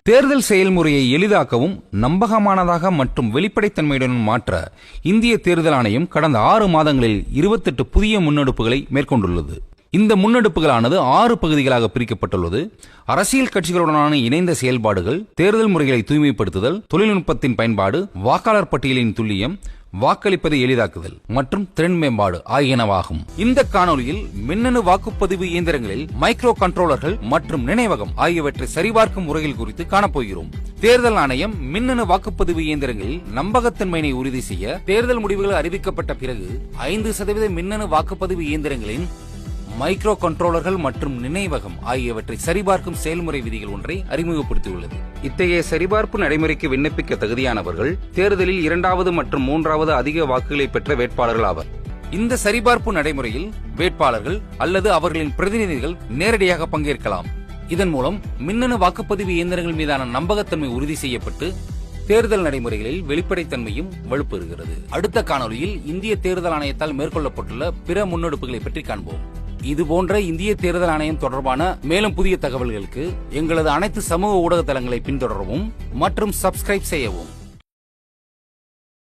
தேர்தல் செயல்முறையை எளிதாக்கவும் நம்பகமானதாக மற்றும் வெளிப்படைத்தன்மையுடன் மாற்ற இந்திய தேர்தல் ஆணையம் கடந்த 6 மாதங்களில் 28 புதிய முன்னெடுப்புகளை மேற்கொண்டுள்ளது. இந்த முன்னெடுப்புகளானது 6 பகுதிகளாக பிரிக்கப்பட்டுள்ளது. அரசியல் கட்சிகளுடனான இணைந்த செயல்பாடுகள், தேர்தல் முறைகளை தூய்மைப்படுத்துதல், தொழில்நுட்பத்தின் பயன்பாடு, வாக்காளர் பட்டியலின் துல்லியம், வாக்களிப்பதை எளிதாக்குதல் மற்றும் திறன் மேம்பாடு ஆகியனவாகும். இந்த காணொலியில் மின்னணு வாக்குப்பதிவு இயந்திரங்களில் மைக்ரோ கண்ட்ரோலர்கள் மற்றும் நினைவகம் ஆகியவற்றை சரிபார்க்கும் முறைகள் குறித்து காணப்போகிறோம். தேர்தல் ஆணையம் மின்னணு வாக்குப்பதிவு இயந்திரங்களில் நம்பகத்தன்மையை உறுதி செய்ய தேர்தல் முடிவுகள் அறிவிக்கப்பட்ட பிறகு 5% மின்னணு வாக்குப்பதிவு இயந்திரங்களின் மைக்ரோ கண்ட்ரோலர்கள் மற்றும் நினைவகம் ஆகியவற்றை சரிபார்க்கும் செயல்முறை விதிகள் ஒன்றை அறிமுகப்படுத்தியுள்ளது. இத்தகைய சரிபார்ப்பு நடைமுறைக்கு விண்ணப்பிக்க தகுதியானவர்கள் தேர்தலில் 2வது மற்றும் 3வது அதிக வாக்குகளை பெற்ற வேட்பாளர்கள் ஆவர். இந்த சரிபார்ப்பு நடைமுறையில் வேட்பாளர்கள் அல்லது அவர்களின் பிரதிநிதிகள் நேரடியாக பங்கேற்கலாம். இதன் மூலம் மின்னணு வாக்குப்பதிவு இயந்திரங்கள் மீதான நம்பகத்தன்மை உறுதி செய்யப்பட்டு தேர்தல் நடைமுறைகளில் வெளிப்படைத்தன்மையும் வலுப்பெறுகிறது. அடுத்த காணொலியில் இந்திய தேர்தல் ஆணையத்தால் மேற்கொள்ளப்பட்டுள்ள பிற முன்னெடுப்புகளை பற்றி காண்போம். இதுபோன்ற இந்திய தேர்தல் ஆணையம் தொடர்பான மேலும் புதிய தகவல்களுக்கு எங்களது அனைத்து சமூக ஊடக தளங்களை பின்தொடரவும் மற்றும் சப்ஸ்கிரைப் செய்யவும்.